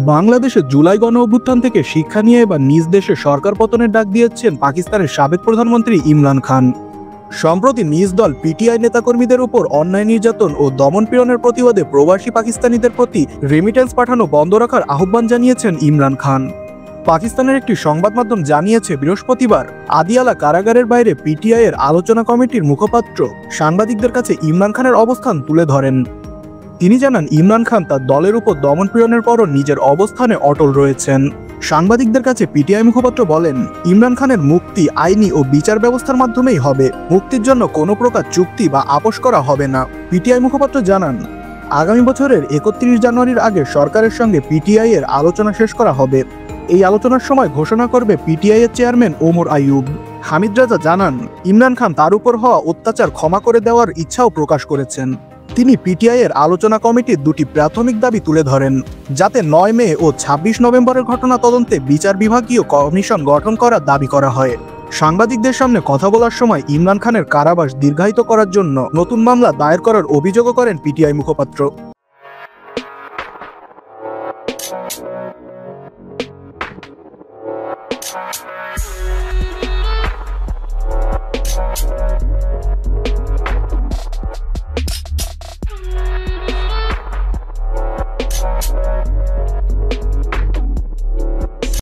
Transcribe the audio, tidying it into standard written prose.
বাংলাদেশে জুলাই গণঅভ্যুত্থান থেকে শিক্ষা নিয়ে এবার নিজ দেশে সরকার পতনের ডাক দিয়েছেন পাকিস্তানের সাবেক প্রধানমন্ত্রী ইমরান খান। সম্প্রতি নিজ দল পিটিআই নেতাকর্মীদের উপর অন্যায় নির্যাতন ও দমনপীড়নের প্রতিবাদে প্রবাসী পাকিস্তানিদের প্রতি রেমিটেন্স পাঠানো বন্ধ রাখার আহ্বান জানিয়েছেন ইমরান খান। পাকিস্তানের একটি সংবাদ মাধ্যম জানিয়েছে বৃহস্পতিবার আদিয়ালা কারাগারের বাইরে পিটিআই এর আলোচনা কমিটির মুখপাত্র সাংবাদিকদের কাছে ইমরান খানের অবস্থান তুলে ধরেন। তিনি জানান ইমরান খান তার দলের উপর দমনপীড়নের পরও নিজের অবস্থানে অটল রয়েছেন। সাংবাদিকদের কাছে পিটিআই মুখপাত্র বলেন, ইমরান খানের মুক্তি আইনি ও বিচার ব্যবস্থার মাধ্যমেই হবে। মুক্তির জন্য কোনো প্রকার চুক্তি বা আপোষ করা হবে না। পিটিআই মুখপাত্র জানান, আগামী বছরের 31 জানুয়ারির আগে সরকারের সঙ্গে পিটিআই এর আলোচনা শেষ করা হবে। এই আলোচনার সময় ঘোষণা করবে পিটিআই এর চেয়ারম্যান ওমর আইয়ুব। হামিদ রাজা জানান, ইমরান খান তার উপর হওয়া অত্যাচার ক্ষমা করে দেওয়ার ইচ্ছাও প্রকাশ করেছেন। তিনি পিটিআই এর আলোচনা কমিটির দুটি প্রাথমিক দাবি তুলে ধরেন, যাতে 9 মে ও 26 নভেম্বরের ঘটনা তদন্তে বিচার বিভাগীয় কমিশন গঠন করার দাবি করা হয়। সাংবাদিকদের সামনে কথা বলার সময় ইমরান খানের কারাবাস দীর্ঘায়িত করার জন্য নতুন মামলা দায়ের করার অভিযোগও করেন পিটিআই মুখপাত্র।